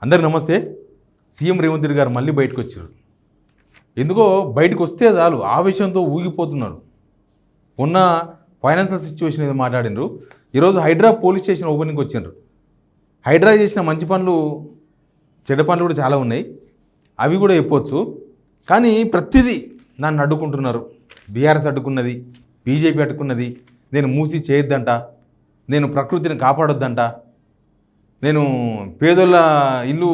అందరికి నమస్తే. సీఎం రేవంత్ రెడ్డి గారు మళ్ళీ బయటకు వచ్చారు. ఎందుకో బయటకు వస్తే చాలు ఆవేశంతో ఊగిపోతున్నారు. ఉన్న ఫైనాన్షియల్ సిచ్యువేషన్ ఏదో మాట్లాడినారు. ఈరోజు హైడ్రా పోలీస్ స్టేషన్ ఓపెనింగ్కి వచ్చినారు. హైడ్రా చేసిన మంచి పనులు చెడ్డ పనులు కూడా చాలా ఉన్నాయి, అవి కూడా చెప్పొచ్చు. కానీ ప్రతిదీ నన్ను అడ్డుకుంటున్నారు. బీఆర్ఎస్ అడ్డుకున్నది, బీజేపీ అడ్డుకున్నది, నేను మూసి చేయొద్దంట, నేను ప్రకృతిని కాపాడొద్దంట, నేను పేదోళ్ళ ఇల్లు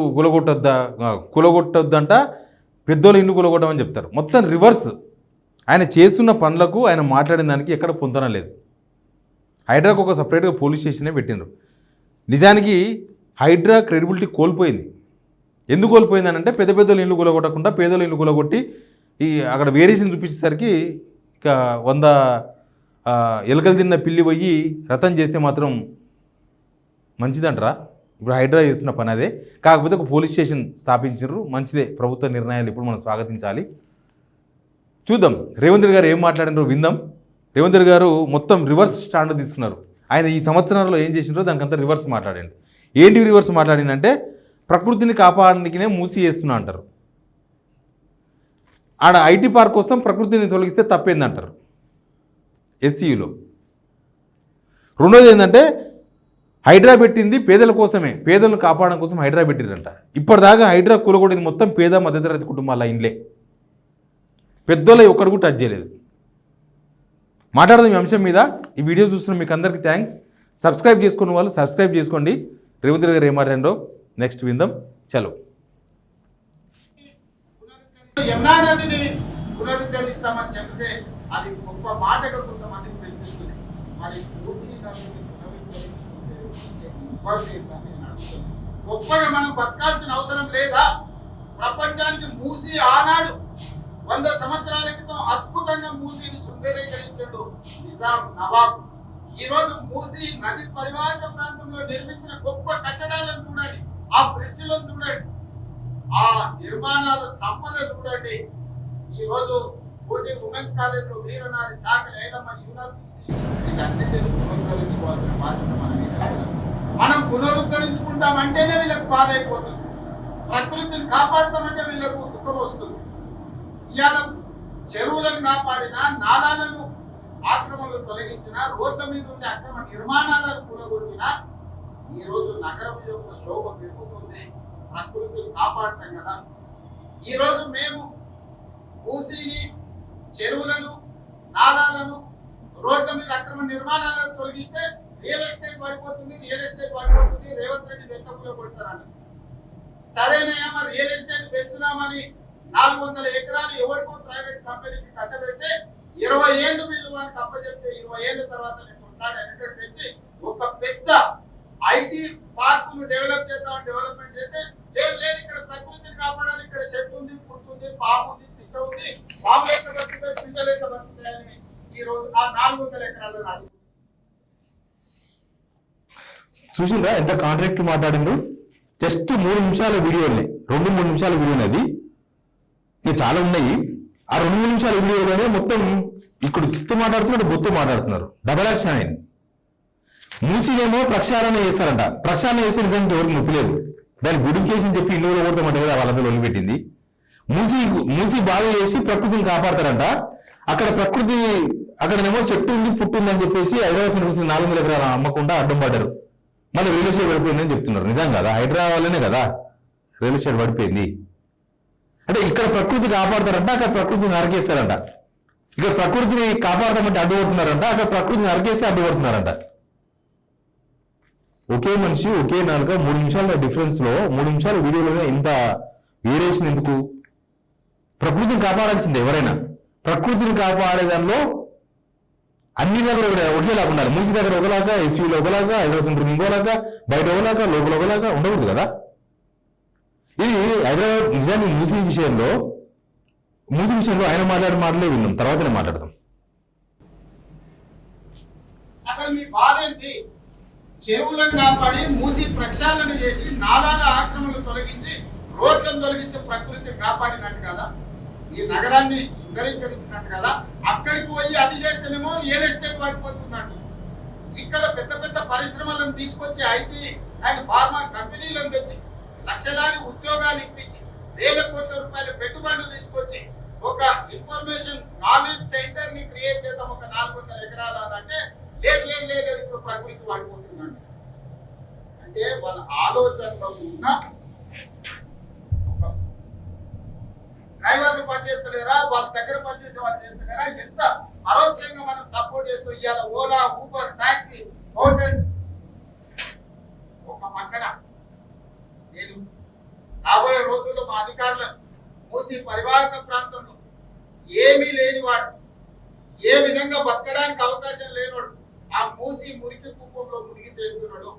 కూలగొట్టొద్దంట, పెద్దోళ్ళ ఇల్లు కూలగొట్టమని చెప్తారు. మొత్తం రివర్స్. ఆయన చేస్తున్న పనులకు ఆయన మాట్లాడిన దానికి ఎక్కడ పొందడం లేదు. హైడ్రాకు ఒక సపరేట్గా పోలీస్ స్టేషనే పెట్టినారు. నిజానికి హైడ్రా క్రెడిబిలిటీ కోల్పోయింది. ఎందుకు కోల్పోయిందని అంటే పెద్ద పెద్దోళ్ళ ఇల్లు కూలగొట్టకుండా పేదోళ్ళ ఇల్లు కూలగొట్టి అక్కడ వేరియేషన్ చూపించేసరికి ఇక 100 ఎలుకలు తిన్న పిల్లి పోయి రతం చేస్తే మాత్రం మంచిదంటరా. ఇప్పుడు హైడ్రా చేస్తున్న పని అదే. కాకపోతే ఒక పోలీస్ స్టేషన్ స్థాపించారు, మంచిదే. ప్రభుత్వ నిర్ణయాలు ఇప్పుడు మనం స్వాగతించాలి. చూద్దాం రేవంత్ రెడ్డి గారు ఏం మాట్లాడినారో విందాం. రేవంత్ రెడ్డి గారు మొత్తం రివర్స్ స్టాండ్ తీసుకున్నారు. ఆయన ఈ సంవత్సరాల్లో ఏం చేసినారో దానికంతా రివర్స్ మాట్లాడండి. ఏంటి రివర్స్ మాట్లాడిందంటే ప్రకృతిని కాపాడడానికినే మూసి చేస్తున్నా అంటారు. ఆడ ఐటీ పార్క్ కోసం ప్రకృతిని తొలగిస్తే తప్పేందంటారు ఎస్సీయూలో. రెండోది ఏంటంటే హైడ్రా పెట్టింది పేదల కోసమే, పేదలను కాపాడడం కోసం హైడ్రా పెట్టిరంట. ఇప్పటిదాకా హైడ్రా కూలగొట్టింది మొత్తం పేద మధ్యతరగతి కుటుంబాల ఇండ్లే, పెద్దోళ్ళ ఒక్కడు కూడా టచ్ చేయలేదు. మాట్లాడదాం ఈ అంశం మీద. ఈ వీడియో చూస్తున్న మీకు అందరికీ థ్యాంక్స్. సబ్స్క్రైబ్ చేసుకున్న వాళ్ళు సబ్స్క్రైబ్ చేసుకోండి. రేవంత్ రెడ్డి గారు ఏం మాట్లాడారో నెక్స్ట్ విందాం. చలో. యమునా నదిని పునరుద్ధరిస్తామని చెప్తే అది గొప్ప మాటగా కొంతమందికి వినిపిస్తుంది. మరి మూసీ నదిని గొప్పగా మనం బతకాల్సిన అవసరం లేదా? ప్రపంచానికి మూసీ ఆనాడు 100 సంవత్సరాల క్రితం అద్భుతంగా మూసీని సుందరీకరించాడు నిజాం నవాబ్. ఈ రోజు మూసీ నది పరివాహక ప్రాంతంలో నిర్మించిన గొప్ప కట్టడాలను చూడండి, ఆ బ్రిడ్జిలను చూడండి, ఆ నిర్మాణాల సంపద చూడండి. ఈ రోజు కోటి ఉమెన్స్ కాలేజ్ లో వీరనారి చాకలి ఐలమ్మ యూనివర్సిటీ పునరుద్ధరించుకోవాల్సిన బాధ్యత మన మీద. మనం పునరుద్ధరించుకుంటామంటేనే వీళ్ళకి బాధ అయిపోతుంది, ప్రకృతిని కాపాడుతామంటే వీళ్ళకు దుఃఖం వస్తుంది. ఇవాళ చెరువులను కాపాడినా, నాలాలను ఆక్రమణలు తొలగించినా, రోడ్ల మీద ఉండే అక్రమ నిర్మాణాలను కూలగొట్టినా ఈ రోజు నగరం యొక్క శోభ పెరుగుతుంది. ప్రకృతిని కాపాడతాం కదా. ఈ రోజు మేము మూసీని, చెరువులను, నాలాలను, రోడ్ల మీద అక్రమ నిర్మాణాలను తొలగిస్తే రియల్ ఎస్టేట్ పడిపోతుంది, రేవంత్ రెడ్డి వెంటనే కొడతారని. సరేనయ్యా, మరి రియల్ ఎస్టేట్ పెంచుదామని 400 ఎకరాలు ఎవరికో ప్రైవేట్ కంపెనీకి కట్టబెడితే 20 ఏళ్ళు వీళ్ళు వాళ్ళకి అప్పచెప్తే 20 ఏళ్ళ తర్వాత నేను కొట్లాడి తెచ్చి ఒక పెద్ద ఐటీ పార్క్ ను డెవలప్మెంట్ చేస్తే లేదు ఇక్కడ ప్రకృతిని కాపాడాలి, ఇక్కడ చెట్టు ఉంది, పుట్టుంది, పాము ఉంది, పిట్ట ఉంది, పాము లెక్క బతుకుతాయి, పిట్ట లెక్క బతుకుతాయని ఈ రోజు ఆ 400 ఎకరాలను అడుగు. చూసిందా ఎంత కాంట్రాక్ట్ మాట్లాడిండ్రు? జస్ట్ 3 నిమిషాల వీడియోనే, 2-3 నిమిషాల వీడియోనే. అది ఇక చాలా ఉన్నాయి. ఆ 2-3 నిమిషాల వీడియోలోనే మొత్తం ఇక్కడ చిత్తు మాట్లాడుతున్నారు, బొత్తు మాట్లాడుతున్నారు. డబల్ యాక్షన్ అయింది. మూసీనేమో ప్రక్షాళన చేస్తారంట. ప్రక్షాళన చేస్తే నిజానికి ఎవరికి నొప్పిలేదు. దాన్ని గుడికేసి చెప్పి ఇల్లు కొడతామంటే కదా వాళ్ళందరూ వదిలిపెట్టింది. మూసీ బాగా చేసి ప్రకృతిని కాపాడతారంట. అక్కడ ప్రకృతి అక్కడనేమో చెట్టు ఉంది, పుట్టు ఉంది అని చెప్పేసి హైదరాబాద్ 400 ఎకరాలు అమ్మకుండా అడ్డం పడ్డారు. మళ్ళీ రియల్ ఎస్టేట్ పడిపోయిందని చెప్తున్నారు. నిజం కదా? హైదరాబాద్ వల్లనే కదా రియల్ ఎస్టేట్ పడిపోయింది. అంటే ఇక్కడ ప్రకృతి కాపాడతారంట, అక్కడ ప్రకృతిని నరికేస్తారంట. ఇక్కడ ప్రకృతిని కాపాడతామంటే అడ్డుపడుతున్నారంట, అక్కడ ప్రకృతిని నరికేస్తే అడ్డుపడుతున్నారంట. ఒకే మనిషి, ఒకే నాలుక, 3 నిమిషాల డిఫరెన్స్ లో 3 నిమిషాల వీడియోలోనే ఇంత వేరియేషన్ ఎందుకు? ప్రకృతిని కాపాడాల్సిందే ఎవరైనా. ప్రకృతిని కాపాడే దానిలో అన్ని దగ్గర ఒకేలాగా ఉండాలి. మూసీ దగ్గర ఒకలాగా, ఎస్యూలో ఒకలాగా, హైదరాబాద్ సెంటర్ ఇంకోలాగా, బయట ఒకలాగా, లోపల ఒకలాగా ఉండకూడదు కదా. ఇది హైదరాబాద్ నిజానికి మూసీ విషయంలో ఆయన మాట్లాడే మాటలే విన్నాం, తర్వాతనే మాట్లాడదాం. అసలు మీ బాధ ఏంటి? చెరువులను కాపాడి మూసీ ప్రక్షాళన చేసి నాలాల ఆక్రమణలు తొలగించి రోడ్లను తొలగిస్తే ప్రకృతిని కాపాడినట్టు కదా, ఈ నగరాన్ని సుందరీకరించినట్టు కదా. అక్కడికి పోయి అది చేస్తేనేమో రియల్ ఎస్టేట్ పడిపోతున్నట్టు. ఇక్కడ పెద్ద పెద్ద పరిశ్రమలను తీసుకొచ్చి ఐటీ అండ్ ఫార్మా కంపెనీలను తెచ్చి లక్షలాది ఉద్యోగాలు ఇప్పించి వేల కోట్ల రూపాయల పెట్టుబడులు తీసుకొచ్చి ఒక ఇన్ఫర్మేషన్ నాలెడ్జ్ సెంటర్ ని క్రియేట్ చేద్దాం ఒక 400 ఎకరాలు అంటే లేదు ఇప్పుడు ప్రకృతి వాడిపోతున్నాడు. అంటే వాళ్ళ ఆలోచనలో ఉన్న డ్రైవర్లు పనిచేస్తలేరా, వాళ్ళ దగ్గర పనిచేసే వాళ్ళు చేస్తలేరా, ఎంత పరోక్షంగా మనం సపోర్ట్ చేస్తూ ఇవాళ ఓలా, ఊబర్, టాక్సీ, హోటల్స్ ఒక పక్కన నేను రాబోయే రోజుల్లో మా అధికారులను మూసి పరివాహక ప్రాంతంలో ఏమీ లేనివాడు, ఏ విధంగా బతకడానికి అవకాశం లేనివాడు ఆ మూసి మురికి కుప్పంలో మునిగి తేలుతున్నాడు.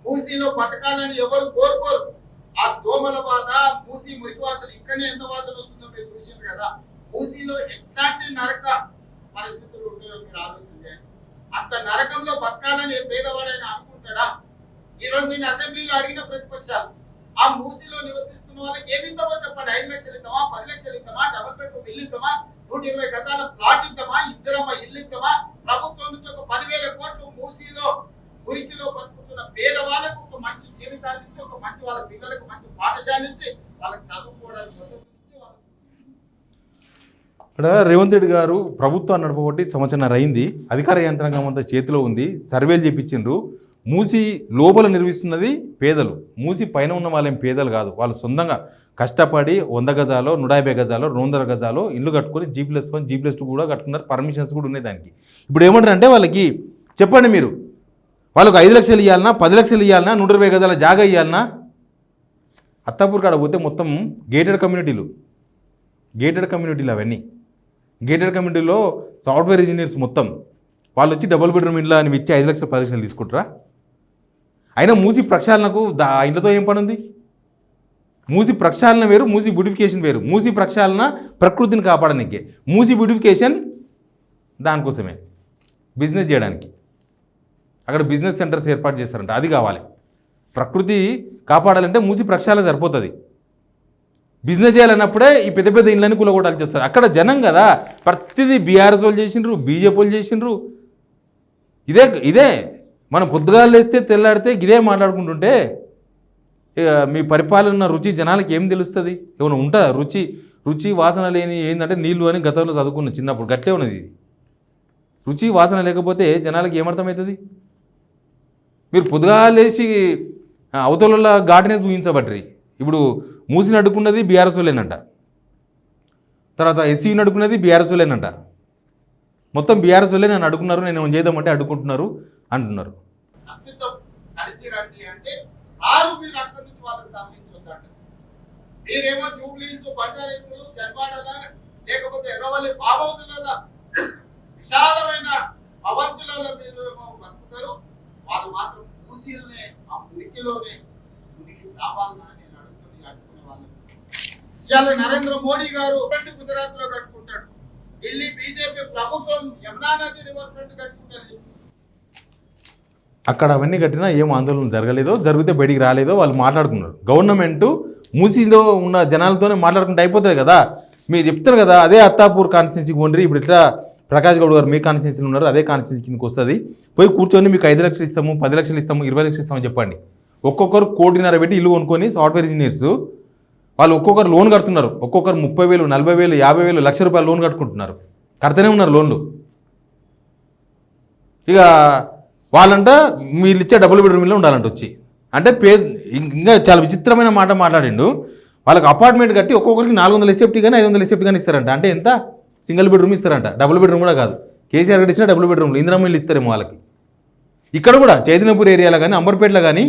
మూసిలో బతకాలని ఎవరు కోరుకోరు. ఆ దోమల బాధ, మూసి మురికి వాసన ఇక్కడనే ఎంత వాసన వస్తుందో మీరు చూసారు కదా. మూసిలో ఎట్లాంటి నరక పరిస్థితులు ఉంటాయో మీరు ఆలోచన చేయండి. అంత నరకంలో బతకాలని పేదవాడైనా అనుకుంటాడా? ఈ రోజు నేను అసెంబ్లీలో అడిగిన ప్రతిపక్షాలు ఆ మూసిలో నివసిస్తున్న వాళ్ళకి ఏమి ఇద్దామో చెప్పండి. 5 లక్షలు ఇద్దామా, 10 లక్షలు ఇద్దామా, డబుల్ బెడ్రూమ్ ఇల్లు ఇద్దామా, 120 గజాల ప్లాట్ ఇద్దామా, ఇద్దరమ్మ ఇల్లు ఇద్దామా? ప్రభుత్వం నుంచి ఒక 10,000 కోట్లు మూసిలో మురికిలో బతుకుతున్న పేదవాళ్ళకు ఒక మంచి జీవితాన్ని ఇచ్చి, ఒక మంచి వాళ్ళ పిల్లలకు మంచి పాఠశాల ఇచ్చి, వాళ్ళకి చదువుకోవడానికి మద్దతు ఇచ్చి ఇక్కడ రేవంత్ రెడ్డి గారు ప్రభుత్వం నడపబట్టి సంవత్సరం అయింది. అధికార యంత్రాంగం అంతా చేతిలో ఉంది. సర్వేలు చేపించిండ్రు. మూసి లోపల నిర్మిస్తున్నది పేదలు. మూసి పైన ఉన్న వాళ్ళేం పేదలు కాదు. వాళ్ళు సొంతంగా కష్టపడి 100 గజాలో, 150 గజాలో, 200 గజాలో ఇల్లు కట్టుకొని G+1, G+2 కూడా కట్టుకున్నారు. పర్మిషన్స్ కూడా ఉన్నాయి దానికి. ఇప్పుడు ఏమంటారంటే వాళ్ళకి చెప్పండి, మీరు వాళ్ళకు 5 లక్షలు ఇవ్వాలన్నా, 10 లక్షలు ఇవ్వాలన్నా, 120 గజాల జాగా ఇవ్వాలన్నా? అత్తాపూర్ కాడ పోతే మొత్తం గేటెడ్ కమ్యూనిటీలు అవన్నీ. గేటెడ్ కమ్యూనిటీలో సాఫ్ట్వేర్ ఇంజనీర్స్ మొత్తం వాళ్ళు వచ్చి డబుల్ బెడ్రూమ్ ఇంట్లో అని ఇచ్చి 5 లక్షలు 10 లక్షలు తీసుకుంటారా? అయినా మూసి ప్రక్షాళనకు ఇంట్లో ఏం పని ఉంది? మూసి ప్రక్షాళన వేరు, మూసి బ్యూటిఫికేషన్ వేరు. మూసి ప్రక్షాళన ప్రకృతిని కాపాడడానికే, మూసి బ్యూటిఫికేషన్ దానికోసమే, బిజినెస్ చేయడానికి. అక్కడ బిజినెస్ సెంటర్స్ ఏర్పాటు చేస్తారంట, అది కావాలి. ప్రకృతి కాపాడాలంటే మూసి ప్రక్షాళన సరిపోతుంది. బిజినెస్ చేయాలన్నప్పుడే ఈ పెద్ద పెద్ద ఇళ్ళని కూలగొట్టాల్సి వస్తుంది. అక్కడ జనం కదా, ప్రతిదీ బీఆర్ఎస్ వాళ్ళు చేసిండ్రు, బీజేపీ వాళ్ళు చేసిండ్రు. ఇదే మనం పొద్దుగాలు లేస్తే తెల్లాడితే ఇదే మాట్లాడుకుంటుంటే మీ పరిపాలన రుచి జనాలకి ఏం తెలుస్తుంది? ఏమైనా ఉంటుందా రుచి వాసన లేని ఏంటంటే నీళ్ళు అని గతంలో చదువుకున్న చిన్నప్పుడు గట్లే ఉన్నది. ఇది రుచి వాసన లేకపోతే జనాలకి ఏమర్థమవుతుంది? మీరు పొద్దుగాలేసి అవతల ఘాటునే చూపించబడ్రి. ఇప్పుడు మూసిని అడ్డుకున్నది బీఆర్ఎస్ వాళ్ళేనంట, తర్వాత ఎస్సీని అడ్డుకున్నది బీఆర్ఎస్ వాళ్ళేనంట. మొత్తం బీఆర్ఎస్ వాళ్ళే నన్ను అడుగుతున్నారు, నేను ఏం చేద్దామంటే అడ్డుకుంటున్నారు అంటున్నారు. మీరేమో జూబ్లీస్, బంజారీలు, జన్వాడల లేకపోతే ఎర్రవల్లి ఫామ్ హౌస్లలో విశాలమైన భవంతులలో మీరు ఏమో బతుకుతారు. వాళ్ళు మాత్రం పూజీలనే ఆ మురికిలోనే మురికి చావాలని నేను అడుగుతుంది అడుగుకునే వాళ్ళు. ఇవాళ నరేంద్ర మోడీ గారు గుజరాత్ లో కట్టుకుంటాడు, ఢిల్లీ బీజేపీ ప్రభుత్వం యమునా నది రివర్ ఫ్రంట్ కట్టుకుంటారు. అక్కడ అవన్నీ కట్టినా ఏం ఆందోళన జరగలేదో, జరిగితే బయటికి రాలేదో వాళ్ళు మాట్లాడుకున్నారు. గవర్నమెంట్ మూసీలో ఉన్న జనాలతోనే మాట్లాడుకుంటే అయిపోతుంది కదా. మీరు చెప్తారు కదా, అదే అత్తాపూర్ కాన్స్టిట్యున్సీకి పోండి, ఇప్పుడు ఇట్లా ప్రకాష్ గౌడ్ గారు మీ కాన్స్టిట్యున్సీలో ఉన్నారు, అదే కాన్స్టిట్యున్సీ కిందకి వస్తుంది. పోయి కూర్చొని మీకు 5 లక్షలు ఇస్తాము, 10 లక్షలు ఇస్తాము, 20 లక్షలు ఇస్తామని చెప్పండి. ఒక్కొక్కరు 1.5 కోటి పెట్టి ఇల్లు కొనుక్కొని సాఫ్ట్వేర్ ఇంజనీర్స్ వాళ్ళు ఒక్కొక్కరు లోన్ కడుతున్నారు. ఒక్కొక్కరు 30,000, 40,000, 50,000, ₹1,00,000 లోన్ కట్టుకుంటున్నారు. కడుతూనే ఉన్నారు లోన్లు. ఇక వాళ్ళంట మీరు ఇచ్చే డబుల్ బెడ్రూమ్లో ఉండాలంట వచ్చి. అంటే ఇంకా చాలా విచిత్రమైన మాట మాట్లాడిండు. వాళ్ళకి అపార్ట్మెంట్ కట్టి ఒక్కొక్కరికి 400 ఎస్ఎఫ్టీ కానీ 500 ఎస్ఎఫ్టీ కానీ ఇస్తారంట. అంటే ఎంత? సింగిల్ బెడ్రూమ్ ఇస్తారంట, డబుల్ బెడ్రూమ్ కూడా కాదు. కేసీఆర్ గట్టి ఇచ్చిన డబుల్ బెడ్రూమ్లు ఇందిరమ్మ ఇల్లు ఇస్తారేమో వాళ్ళకి. ఇక్కడ కూడా చైతన్యపూర్ ఏరియాలో కానీ, అంబర్పేటలో కానీ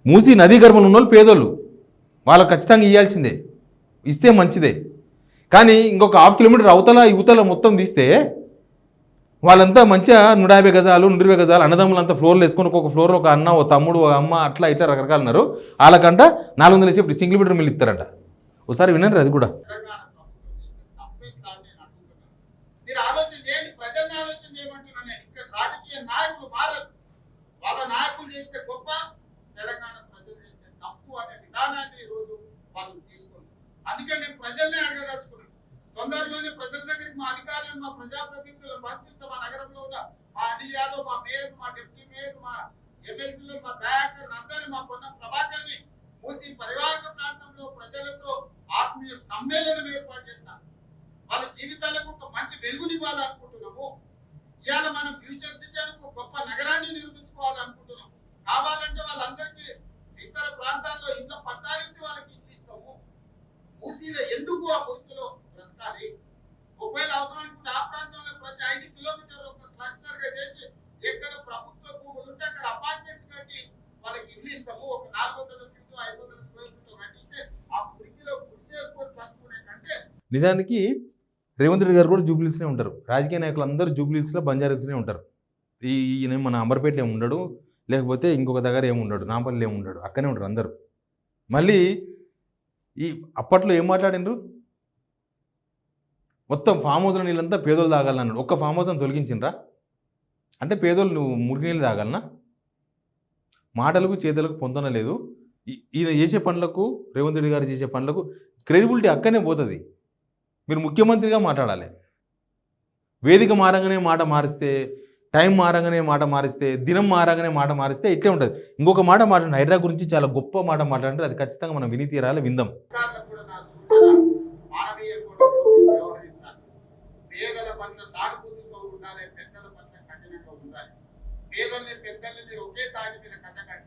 మూసి నదీ గర్భంలో ఉన్న వాళ్ళు పేదోళ్ళు, వాళ్ళకి ఖచ్చితంగా ఇవ్వాల్సిందే, ఇస్తే మంచిదే. కానీ ఇంకొక 1/2 కిలోమీటర్ అవతల యువతల మొత్తం తీస్తే వాళ్ళంతా మంచిగా 150 గజాలు, 120 గజాలు అన్నదమ్ములంతా ఫ్లోర్లు వేసుకొని ఒక్కొక్క ఫ్లోర్ ఒక అన్న, ఓ తమ్ముడు, ఒక అమ్మ, అట్లా ఇట్లా రకరకాలు ఉన్నారు. వాళ్ళకంట 400 ఎస్ఎఫ్టీ సింగిల్ బెడ్రూమ్ ఇల్లు ఇస్తారంట. ఒకసారి వినండి అది కూడా. మీరు ఆలోచన చేయండి, ప్రజల్ని ఆలోచన చేయమంటున్నాను నేను. ఇక్కడ రాజకీయ నాయకులు మారరు, వాళ్ళ నాయకులు చేస్తే గొప్ప, తెలంగాణ ప్రజలు చేస్తే తప్పు అనే విధానాన్ని ఈ రోజు వాళ్ళు తీసుకున్నారు. అందుకే నేను ప్రజల్ని అడగదలుచుకున్నాను. తొందరలోనే ప్రజల దగ్గరికి మా అధికారులను, మా ప్రజాప్రతినిధులను పంపిస్తాం. మా నగరంలో ఉన్న మా అనిల్ యాదవ్, మా మేయర్, మా డిప్యూటీ మేయర్, మా ఎమ్మెల్సీలు, మా దయాకర్ అందరినీ, మా పొన్న ప్రభాకర్ని మూసి పరివాహక వెలుగునివ్వాలనుకుంటున్నాము. ఇవాళ మనం ఫ్యూచర్ సిటీ అని ఒక గొప్ప నగరాన్ని నిర్మించుకోవాలనుకుంటున్నాం. కావాలంటే వాళ్ళందరికీ ఇతర ప్రాంతాల్లో ఇంత పట్టాలించి వాళ్ళకి ఇల్లు ఇస్తాము. మూసీలో ఎందుకు ఆ మురికిలో బ్రతకాలి? ఒకవేళ అవసరం అనుకుంటే ఆ ప్రాంతంలో ప్రతి 5 కిలోమీటర్లు ఒక క్లస్టర్ గా చేసి ఎక్కడ ప్రభుత్వ భూములు ఉంటే అక్కడ అపార్ట్మెంట్స్ కట్టి వాళ్ళకి ఇల్లు ఇస్తాము. ఒక 400 ఫీట్ 500 స్క్వేర్ ఫీట్ కట్టిస్తే ఆ మురికిలో గురి చేసుకొని బతుకునే కంటే. నిజానికి రేవంత్ రెడ్డి గారు కూడా జూబ్లీస్లోనే ఉంటారు. రాజకీయ నాయకులు అందరూ జూబ్లీస్లో బంజారాస్లోనే ఉంటారు. ఈయన మన అంబర్పేటలో ఏమి ఉండడు, లేకపోతే ఇంకొక దగ్గర ఏమి ఉండడు, నాంపల్లిలో ఏమి ఉండడు, అక్కడే ఉంటారు అందరూ. మళ్ళీ ఈ అప్పట్లో ఏం మాట్లాడినరు? మొత్తం ఫామ్ హౌస్లో నీళ్ళంతా పేదోళ్ళు తాగాలన్నాడు. ఒక్క ఫామ్ హౌస్ అని తొలగించిండ్రా? అంటే పేదోళ్ళు నువ్వు మురికి నీళ్ళు తాగాలనా? మాటలకు చేతులకు పొందన లేదు. ఈయన చేసే పనులకు, రేవంత్ రెడ్డి గారు చేసే పనులకు క్రెడిబిలిటీ అక్కడనే పోతుంది. మీరు ముఖ్యమంత్రిగా మాట్లాడాలి. వేదిక మారంగానే మాట మారిస్తే, టైం మారంగానే మాట మారిస్తే, దినం మారంగానే మాట మారిస్తే ఇట్లే ఉంటుంది. ఇంకొక మాట మాట్లాడండి, హైడ్రా గురించి చాలా గొప్ప మాట మాట్లాడంటే అది ఖచ్చితంగా మనం విని తీరాలి, విందాం. పేదల పట్ల సానుభూతితో ఉండాలి, పెద్దల పట్ల కఠినంగా ఉండాలి. పేదల్ని పెద్దల్ని మీరు ఒకే తాటి మీద కట్టకండి.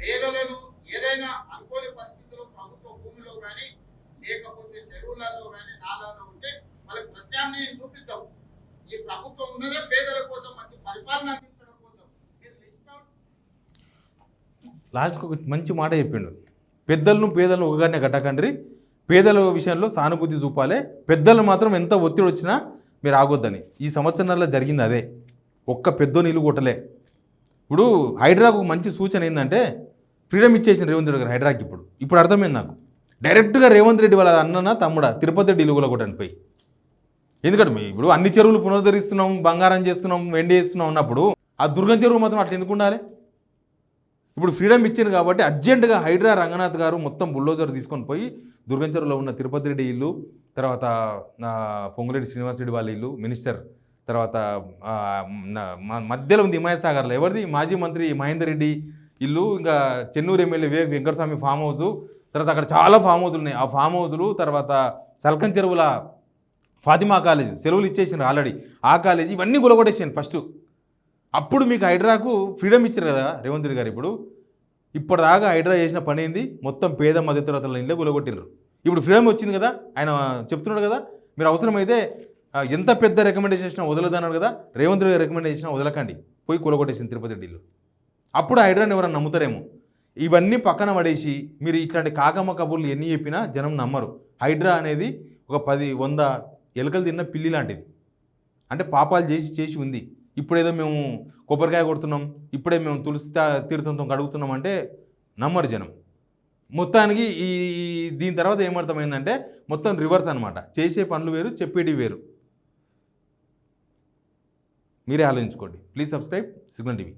పేదలను ఏదైనా అనుకోని పరిస్థితుల్లో ప్రభుత్వ భూమిలో కానీ లేకపోతే చెరువులలో కానీ నాలాలో ఉంటే వాళ్ళకి ప్రత్యామ్నాయం చూపిద్దాం. ఈ ప్రభుత్వం ఉన్నదే పేదల కోసం, మంచి పరిపాలన అందించడం కోసం. మీరు లిస్ట్ అవుట్ లాస్ట్కి ఒక మంచి మాట చెప్పిండు. పేదలను ఒకగానే కట్టకండి, పేదల విషయంలో సానుభూతి చూపాలి, పెద్దలు మాత్రం ఎంత ఒత్తిడి వచ్చినా మీరు ఆగొద్దని. ఈ సంవత్సరాల్లో జరిగింది అదే. ఒక్క పెద్ద నీళ్ళు కొట్టలే. ఇప్పుడు హైడ్రాకు మంచి సూచన ఏంటంటే ఫ్రీడమ్ ఇచ్చేసిన రేవంత్ రెడ్డి గారు హైడ్రాకి. ఇప్పుడు అర్థమైంది నాకు. డైరెక్ట్గా రేవంత్ రెడ్డి వాళ్ళ అన్ననా తమ్ముడా తిరుపతి రెడ్డి ఇల్లు కొట్టండి పోయి. ఎందుకంటే ఇప్పుడు అన్ని చెరువులు పునరుద్ధరిస్తున్నాం, బంగారం చేస్తున్నాం, వెండి చేస్తున్నాం ఉన్నప్పుడు ఆ దుర్గం చెరువు మాత్రం అట్లా ఎందుకు ఉండాలి? ఇప్పుడు ఫ్రీడమ్ ఇచ్చింది కాబట్టి అర్జెంటుగా హైడ్రా రంగనాథ్ గారు మొత్తం బుల్డోజర్ తీసుకొని పోయి దుర్గం చెరువులో ఉన్న తిరుపతి రెడ్డి ఇల్లు, తర్వాత పొంగులేటి శ్రీనివాసరెడ్డి వాళ్ళ ఇల్లు, మినిస్టర్, తర్వాత మధ్యలో ఉంది హిమాయసాగర్లో ఎవరిది మాజీ మంత్రి మహేందర్ రెడ్డి ఇల్లు, ఇంకా Chennur MLA Vivek Venkataswamy farm house, తర్వాత అక్కడ చాలా ఫామ్ హౌజులు ఉన్నాయి. ఆ ఫామ్ హౌజులు, తర్వాత సల్కన్ చెరువుల ఫాతిమా కాలేజ్ సెలవులు ఇచ్చేసినారు ఆల్రెడీ. ఆ కాలేజీ ఇవన్నీ గులగొట్టేసాను ఫస్ట్. అప్పుడు మీకు హైడ్రాకు ఫ్రీడమ్ ఇచ్చారు కదా రేవంత్ రెడ్డి గారు. ఇప్పటిదాకా హైడ్రా చేసిన పని ఏంది? మొత్తం పేద మధ్యతరగతుల ఇంట్లో గులగొట్టినారు. ఇప్పుడు ఫ్రీడమ్ వచ్చింది కదా, ఆయన చెప్తున్నాడు కదా, మీరు అవసరమైతే ఎంత పెద్ద రికమెండేషన్ వదలదన్నారు కదా, రేవంత్ రెడ్డి రికమెండేషన్ వదలకండి, పోయి కూలగొట్టేసింది తిరుపతి రెడ్డిలు. అప్పుడు హైడ్రాని ఎవరైనా నమ్ముతారేమో. ఇవన్నీ పక్కన పడేసి మీరు ఇట్లాంటి కాకమ్మ కబుర్లు ఎన్ని చెప్పినా జనం నమ్మరు. హైడ్రా అనేది ఒక 10-100 ఎలుకలు తిన్న పిల్లి లాంటిది. అంటే పాపాలు చేసి ఉంది. ఇప్పుడేదో మేము కొబ్బరికాయ కొడుతున్నాం, ఇప్పుడే మేము తులసి తీర్థంతో కడుగుతున్నాం అంటే నమ్మరు జనం. మొత్తానికి దీని తర్వాత ఏమర్థమైందంటే మొత్తం రివర్స్ అనమాట. చేసే పనులు వేరు, చెప్పేటివి వేరు. మీరే ఆలోచించుకోండి. Please subscribe signal TV.